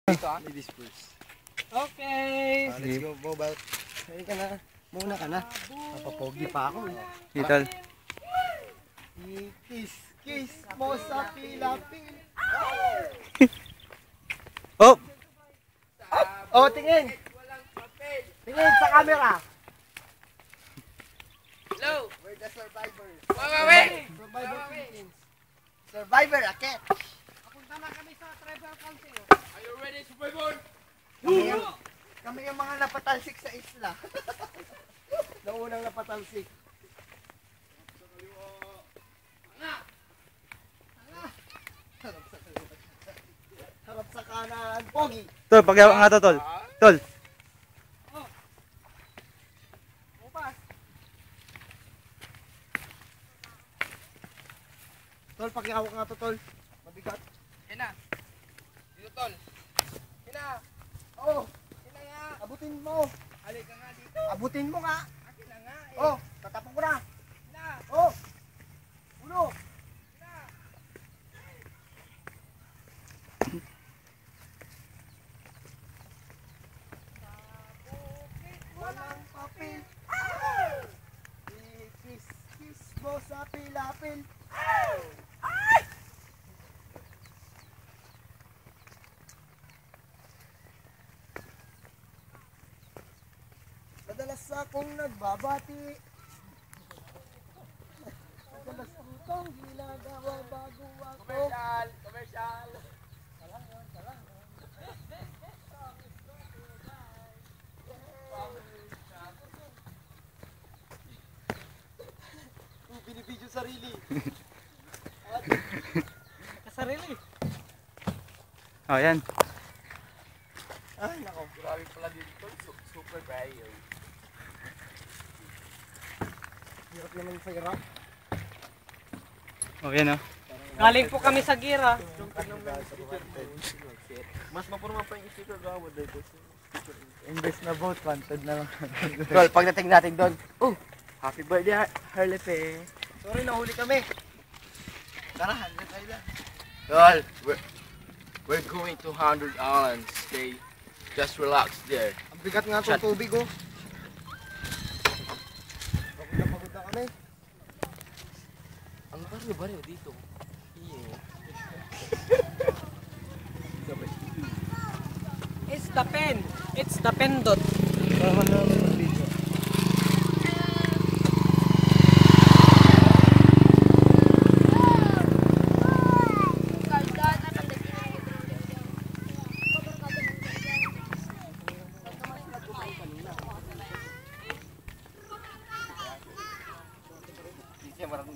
Dito ladies first. Okay. Let's go, Bobal. Ay ka na. Muna ka na. Napapogi pa ako. Tol. Kiss mo sa pilapil. Oh! Oh, tingin. Tingin sa camera. Hello. We're the survivors. Wait. Survivor Philippines. Survivor, akit. Punta na kami sa tribal council. Are you ready, survivor? Kami yung mga napatalsik sa isla. Naunang napatalsik. Harap sa kanan. Pogi. Tol, paghawak nga to, tol. Tol. Upas. Tol, pakihawak nga to, tol. Mabigat. Yan na. Dito, tol. Yan na. Oh, Yan na nga. abutin mo. Halika nga dito. Abutin mo nga. Akin na nga eh. Oh, tatapon ko na. Yan na. Oh. Uno. Yan na. Walang papel. Kiss mo sa pilapil. Madalas akong nagbabati. Madalas itong ginagawa bago ako. Commercial. Commercial. Binibidyo sarili. Kasarili. Oh, yan. Ay, nako. Grabe pala dito. Super bio. Hirap naman sa hirap. Oh, yan, oh. Galing po kami sa gira. Mas mapurma pa yung sticker gawad dito. Imbes na vote, wanted na lang. Tol, pagdating natin doon. Oh, happy birthday, Harlepe. Sorry, nahuli kami. Tara, handa tayo na. Tol, we're going to 100 Islands, okay? Just relax there. Ang bigat nga itong tubig, oh. Pagod na pagod na kami. Ang baryo-baryo dito. It's the pen. It's the pendot. Tama na namin ang video. Siya marami.